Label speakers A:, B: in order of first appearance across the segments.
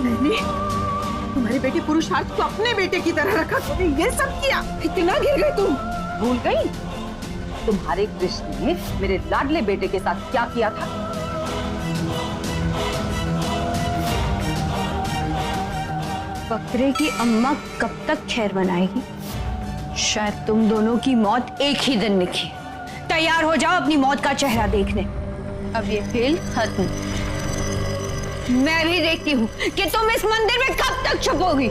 A: मैंने तुम्हारे बेटे पुरुषार्थ को अपने बेटे की तरह रखा, तुमने ये सब किया, इतना गिर गई तुम।
B: भूल गई तुम्हारे कृष्ण ने मेरे लाडले बेटे के साथ क्या किया था?
C: बकरे की अम्मा कब तक खैर बनाएगी? शायद तुम दोनों की मौत एक ही दिन लिखी। तैयार हो जाओ अपनी मौत का चेहरा देखने। अब ये खेल खत्म। मैं भी देखती हूँ कि तुम इस मंदिर में कब तक छुपोगी।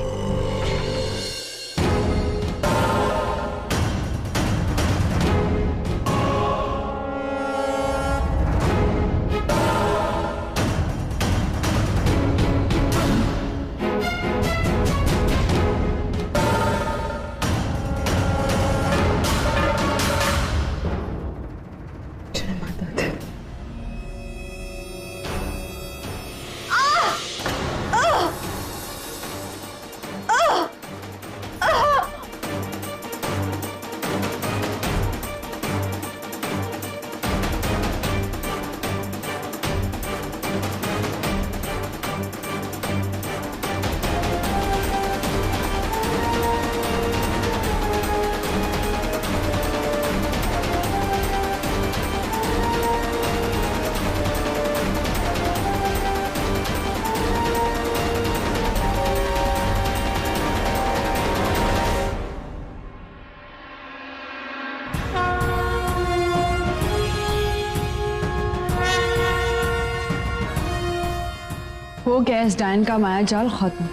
D: हो गया इस डायन का माया जाल खत्म।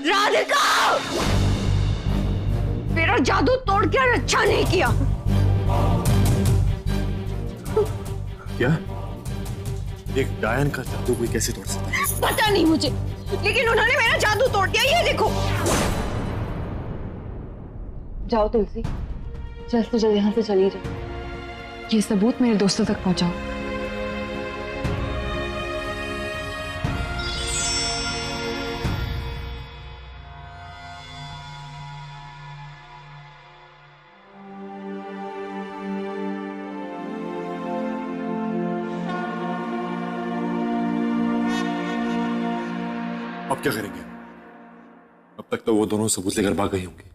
C: राधिका, मेरा जादू तोड़ के अच्छा नहीं किया।
E: क्या? एक डायन का जादू कोई कैसे तोड़ सकता है?
C: पता नहीं मुझे, लेकिन उन्होंने मेरा जादू तोड़ दिया। ये देखो।
D: जाओ तुलसी, जल्द से जल्द यहाँ से चली जाओ। ये सबूत मेरे दोस्तों तक पहुंचाओ।
E: अब क्या करेंगे? अब तक तो वो दोनों सबूत लेकर भाग गई होंगी।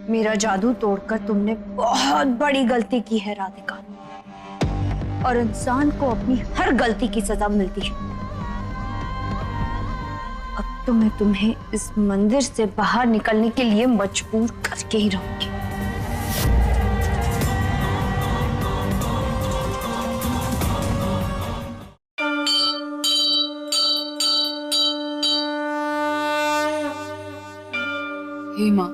C: मेरा जादू तोड़कर तुमने बहुत बड़ी गलती की है राधिका, और इंसान को अपनी हर गलती की सजा मिलती है। अब तो मैं तुम्हें इस मंदिर से बाहर निकलने के लिए मजबूर करके ही रहूंगी।
D: हे माँ,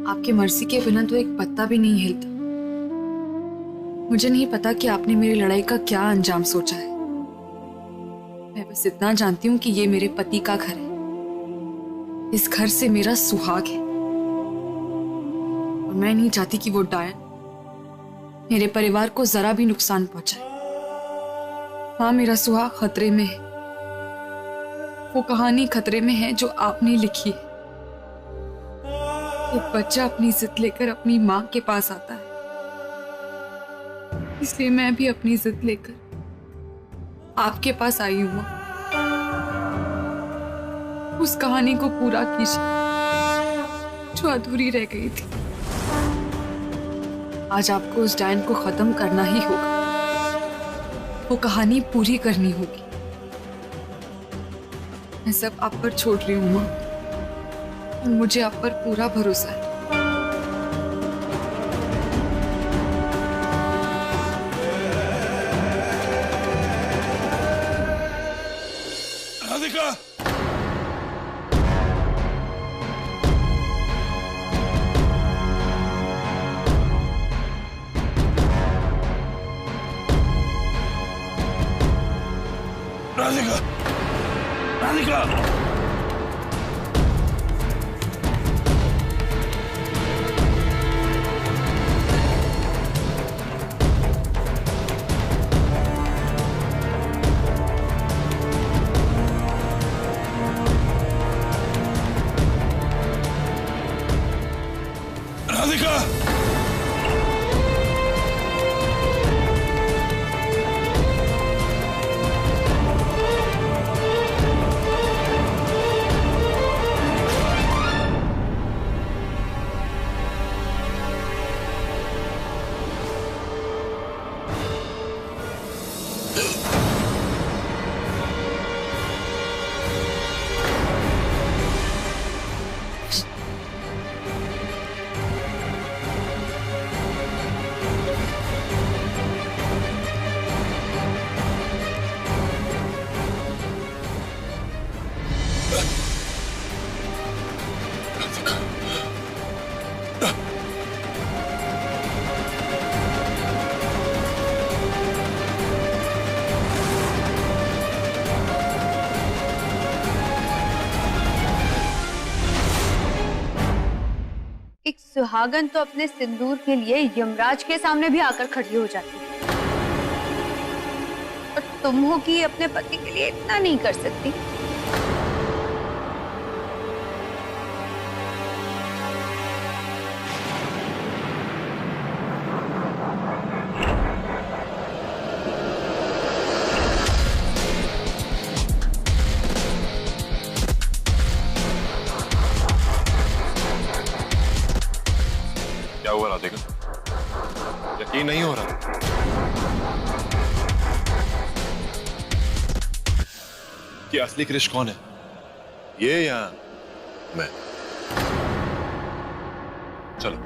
D: आपकी मर्जी के बिना तो एक पत्ता भी नहीं हिलता। मुझे नहीं पता कि आपने मेरी लड़ाई का क्या अंजाम सोचा है। मैं बस इतना जानती हूँ कि ये मेरे पति का घर है। इस घर से मेरा सुहाग है, और मैं नहीं चाहती कि वो डायन मेरे परिवार को जरा भी नुकसान पहुंचाए। हाँ, मेरा सुहाग खतरे में है। वो कहानी खतरे में है जो आपने लिखी है। एक बच्चा अपनी जिद लेकर अपनी माँ के पास आता है, इसलिए मैं भी अपनी जिद लेकर आपके पास आई हूँ। उस कहानी को पूरा कीजिए जो अधूरी रह गई थी। आज आपको उस डायन को खत्म करना ही होगा। वो कहानी पूरी करनी होगी। मैं सब आप पर छोड़ रही हूँ माँ, और मुझे आप पर पूरा भरोसा है।
E: राधिका! राधिका, राधिका,
C: एक सुहागन तो अपने सिंदूर के लिए यमराज के सामने भी आकर खड़ी हो जाती है, और तुम हो कि अपने पति के लिए इतना नहीं कर सकती।
E: क्या हुआ राधिका? यकीन नहीं हो रहा? कि असली क्रिश कौन है, ये या मैं? चलो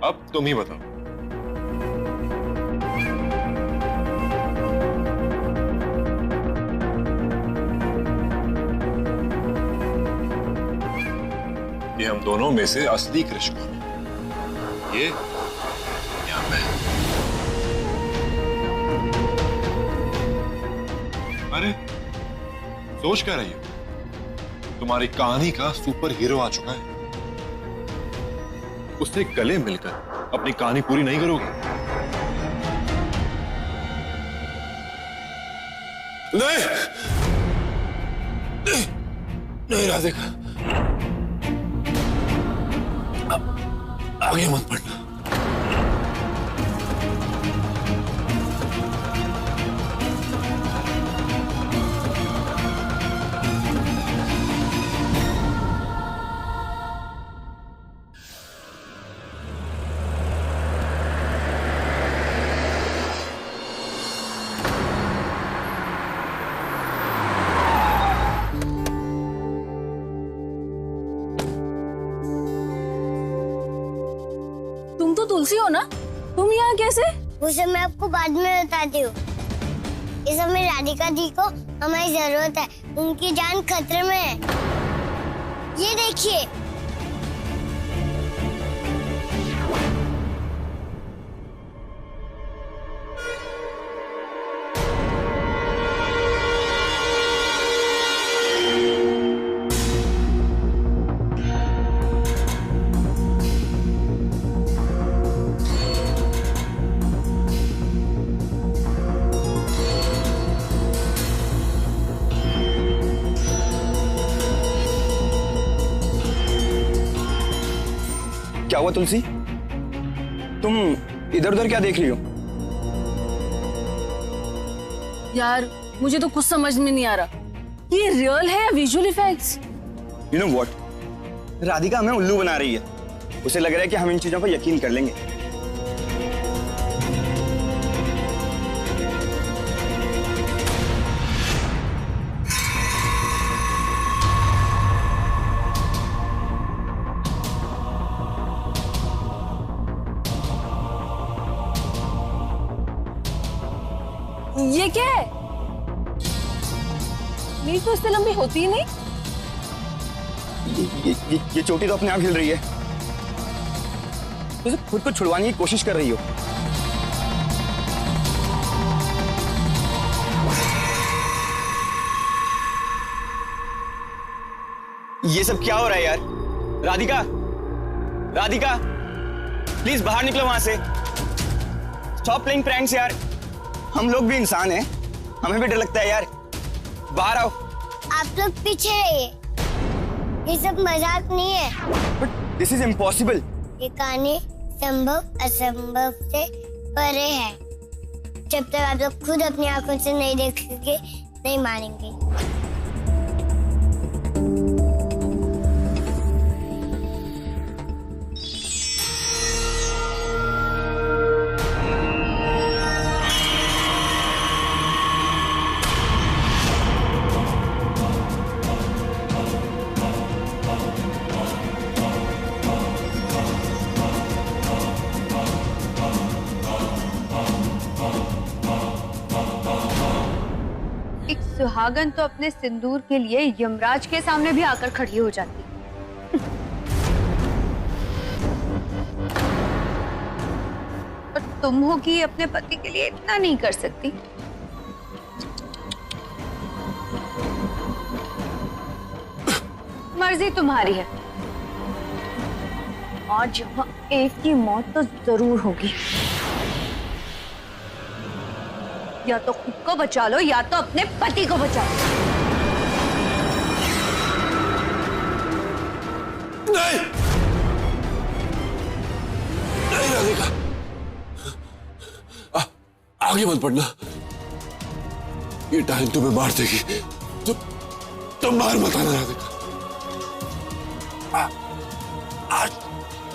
E: अब तुम ही बताओ। कि हम दोनों में से असली क्रिश कौन है, ये या मैं? अरे सोच क्या रही हो? तुम्हारी कहानी का सुपर हीरो आ चुका है, उससे गले मिलकर अपनी कहानी पूरी नहीं करोगे? नहीं नहीं, नहीं राधिका, आगे मत बढ़ना।
F: तुम तो तुलसी हो ना, तुम यहाँ कैसे?
G: वो सब मैं आपको बाद में बताती हूँ। इस समय राधिका जी को हमारी जरूरत है, उनकी जान खतरे में है। ये देखिए।
H: क्या हुआ तुलसी, तुम इधर उधर क्या देख रही हो?
F: यार मुझे तो कुछ समझ में नहीं आ रहा, ये रियल है या visual effects?
H: You know what, Radhika हमें उल्लू बना रही है। उसे लग रहा है कि हम इन चीजों पर यकीन कर लेंगे।
F: ये क्या है? मेरी तो इससे लंबी होती ही नहीं।
H: ये चोटी तो अपने आप हिल रही है। तुम खुद को छुड़वाने की कोशिश कर रही हो। ये सब क्या हो रहा है यार? राधिका, राधिका, प्लीज बाहर निकलो वहां से। स्टॉप प्लेइंग प्रैंक्स यार। हम लोग भी इंसान हैं, हमें भी डर लगता है यार। बाहर आओ।
G: आप लोग पीछे रहिए, ये सब मजाक नहीं है।
H: But this is impossible.
G: ये कहानी संभव असंभव से परे है। जब तक आप लोग खुद अपनी आंखों से नहीं देखेंगे, नहीं मानेंगे।
C: सुहागन तो अपने सिंदूर के लिए यमराज के सामने भी आकर खड़ी हो जाती। और तुम हो कि अपने पति के लिए इतना नहीं कर सकती। मर्जी तुम्हारी है। आज यहाँ एक की मौत तो जरूर होगी। या तो खुद को बचा लो या तो अपने पति को बचा लो।
I: नहीं, नहीं राधिका, आगे मत बढ़ना। ये टाइम तुम्हें मार देगी। तुम मार मत आना राधिका।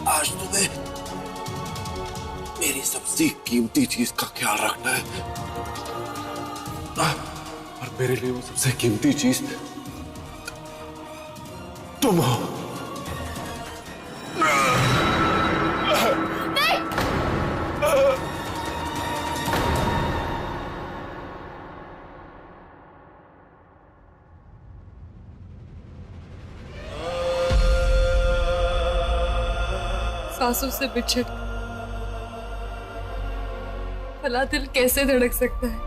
I: आज तुम्हें मेरी सबसे कीमती चीज का ख्याल रखना है। और मेरे लिए वो सबसे कीमती चीज तुम हो।
D: सासू से बिछड़ भला दिल कैसे धड़क सकता है?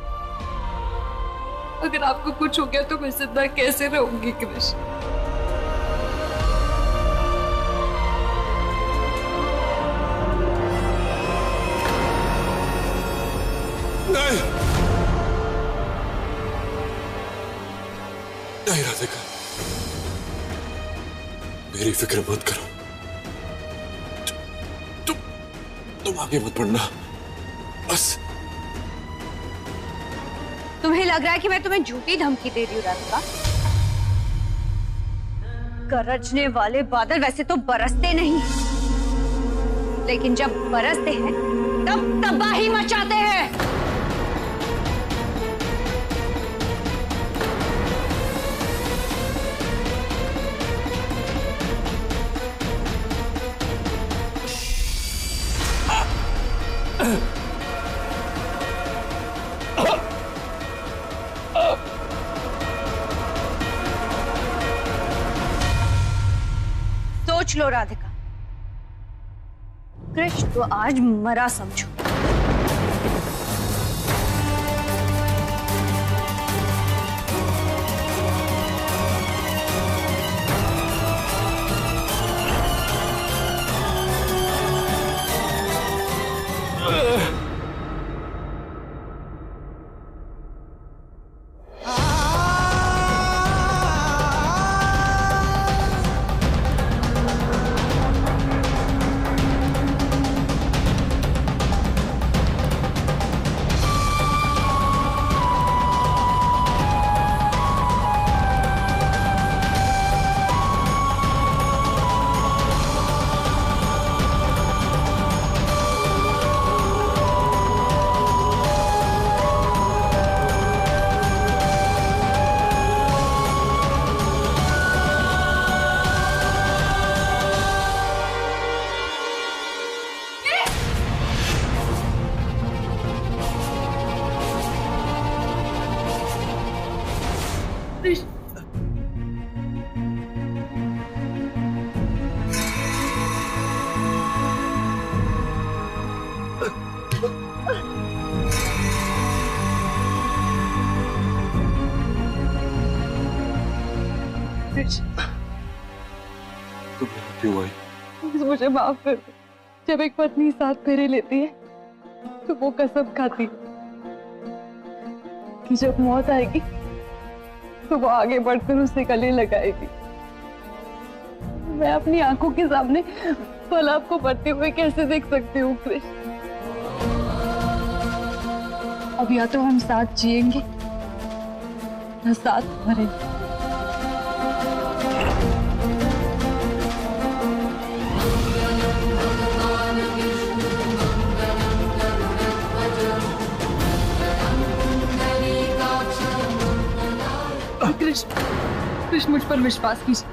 D: अगर आपको कुछ हो गया तो मैं जिंदा कैसे रहूंगी कृष्ण?
I: नहीं, नहीं राधिका, मेरी फिक्र मत करो। तुम आगे मत बढ़ना बस।
C: तुम्हें लग रहा है कि मैं तुम्हें झूठी धमकी दे रही हूँ राधिका? गरजने वाले बादल वैसे तो बरसते नहीं, लेकिन जब बरसते हैं तब तबाही मचाते हैं। सोच लो राधिका, कृष्ण तो आज मरा समझो।
I: क्यों भाई?
F: मुझे माफ कर दो। जब एक पत्नी 7 फेरे लेती है तो वो कसम खाती है कि जब मौत आएगी तो वो आगे बढ़कर उसे गले लगाएगी। मैं अपनी आंखों के सामने भला आपको बढ़ते हुए कैसे देख सकती हूँ कृष्ण? अब या तो हम साथ जिएंगे या साथ मरेंगे। कृष्ण मुझ पर विश्वास कीजिए,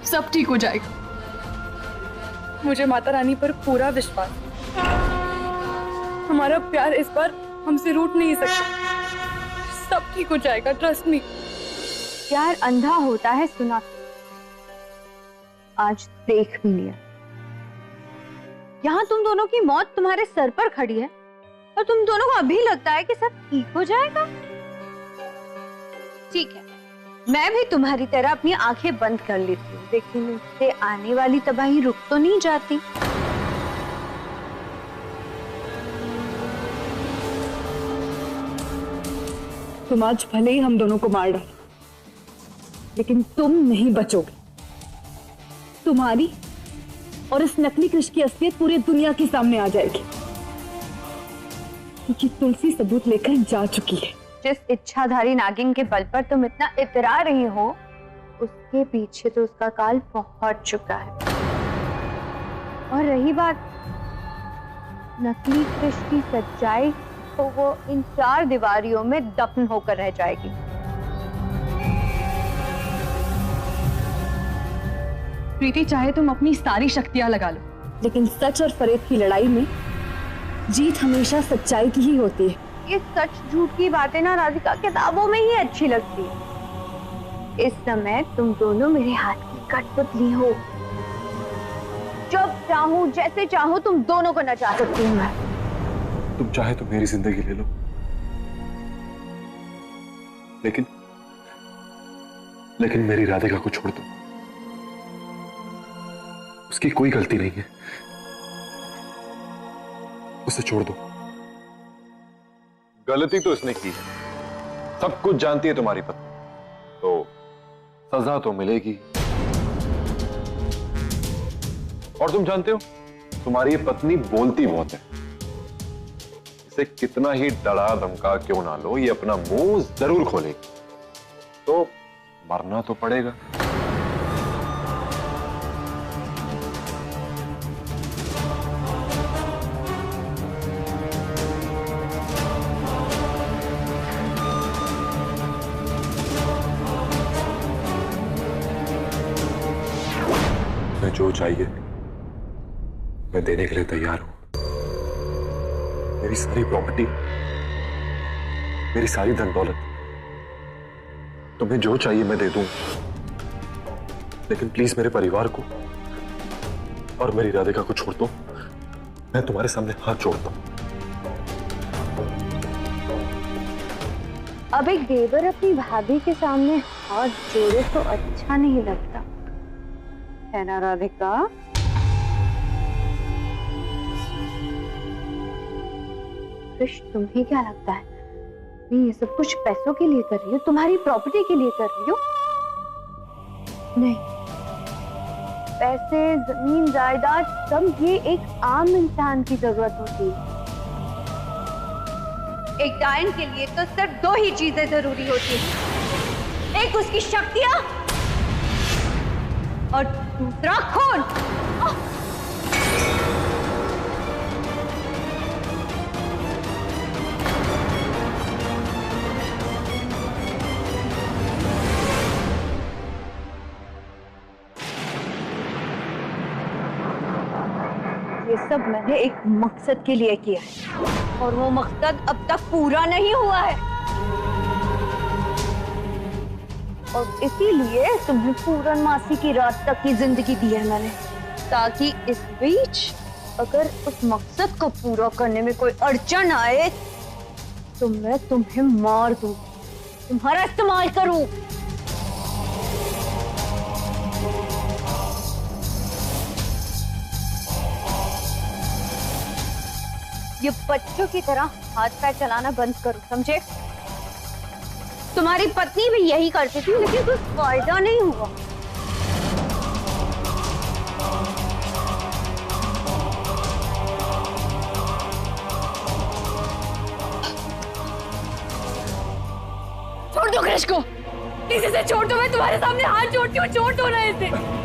F: सब ठीक हो जाएगा। मुझे माता रानी पर पूरा विश्वास है। हमारा प्यार इस बार हमसे रूठ नहीं सकता। सब ठीक हो जाएगा, ट्रस्ट मी।
C: प्यार अंधा होता है सुना, आज देख भी लिया। यहाँ तुम दोनों की मौत तुम्हारे सर पर खड़ी है और तुम दोनों को अभी लगता है कि सब ठीक हो जाएगा। ठीक है, मैं भी तुम्हारी तरह अपनी आंखें बंद कर लेती हूँ, लेकिन इससे आने वाली तबाही रुक तो नहीं जाती।
F: तुम आज भले ही हम दोनों को मार डालो, लेकिन तुम नहीं बचोगे। तुम्हारी और इस नकली कृष्ण की असलियत पूरी दुनिया के सामने आ जाएगी, क्योंकि तुलसी सबूत लेकर जा चुकी है।
C: जिस इच्छाधारी नागिन के बल पर तुम इतना इतरा रही हो, उसके पीछे तो उसका काल पहुंच चुका है। और रही बात नकली कृष्ण की सच्चाई, तो वो इन 4 दीवारियों में दफन होकर रह जाएगी।
F: प्रीति, चाहे तुम अपनी सारी शक्तियां लगा लो, लेकिन सच और फरेब की लड़ाई में जीत हमेशा सच्चाई की ही होती है।
C: ये सच झूठ की बातें ना राधिका किताबों में ही अच्छी लगती है। इस समय तुम दोनों मेरे हाथ की कठपुतली हो। जब चाहूं जैसे चाहूं तुम दोनों को नचा सकती हूँ मैं।
I: तुम चाहे तो मेरी जिंदगी ले लो, लेकिन मेरी राधिका को छोड़ दो। उसकी कोई गलती नहीं है, उसे छोड़ दो।
E: गलती तो इसने की है, सब कुछ जानती है तुम्हारी पत्नी, तो सजा तो मिलेगी। और तुम जानते हो, तुम्हारी ये पत्नी बोलती बहुत है। इसे कितना ही डरा धमका क्यों ना लो, ये अपना मुंह जरूर खोलेगी, तो मरना तो पड़ेगा।
I: जो चाहिए मैं देने के लिए तैयार हूं। मेरी सारी प्रॉपर्टी, मेरी सारी धन दौलत, तुम्हें जो चाहिए मैं दे दूं, लेकिन प्लीज मेरे परिवार को और मेरी राधिका को छोड़ दो। मैं तुम्हारे सामने हाथ जोड़ता हूं।
C: अब एक देवर अपनी भाभी के सामने हाथ जोड़े तो अच्छा नहीं लगता है ना राधिका? कृष्ण, तुम्हें क्या लगता है मैं ये सब कुछ पैसों के लिए कर रही हूँ, तुम्हारी प्रॉपर्टी के लिए कर रही हूँ? नहीं, पैसे, जमीन, जायदाद, सब ये एक आम इंसान की जरूरत होती है। एक डायन के लिए तो सिर्फ 2 ही चीजें जरूरी होती हैं, एक उसकी शक्तियां और दूसरा खून। ये सब मैंने एक मकसद के लिए किया है और वो मकसद अब तक पूरा नहीं हुआ है, और इसीलिए तुम्हें पूर्णमासी की रात तक की जिंदगी दी है मैंने, ताकि इस बीच अगर उस मकसद को पूरा करने में कोई अड़चन आए तो मैं तुम्हें मार दूं, तुम्हारा इस्तेमाल करूं। ये बच्चों की तरह हाथ पैर चलाना बंद करो, समझे? तुम्हारी पत्नी भी यही करती थी, लेकिन कुछ फायदा नहीं हुआ।
F: छोड़ दो कृष को, प्लीज इसे छोड़ दो, मैं तुम्हारे सामने हाथ जोड़ती हूँ, छोड़ दो ना इसे।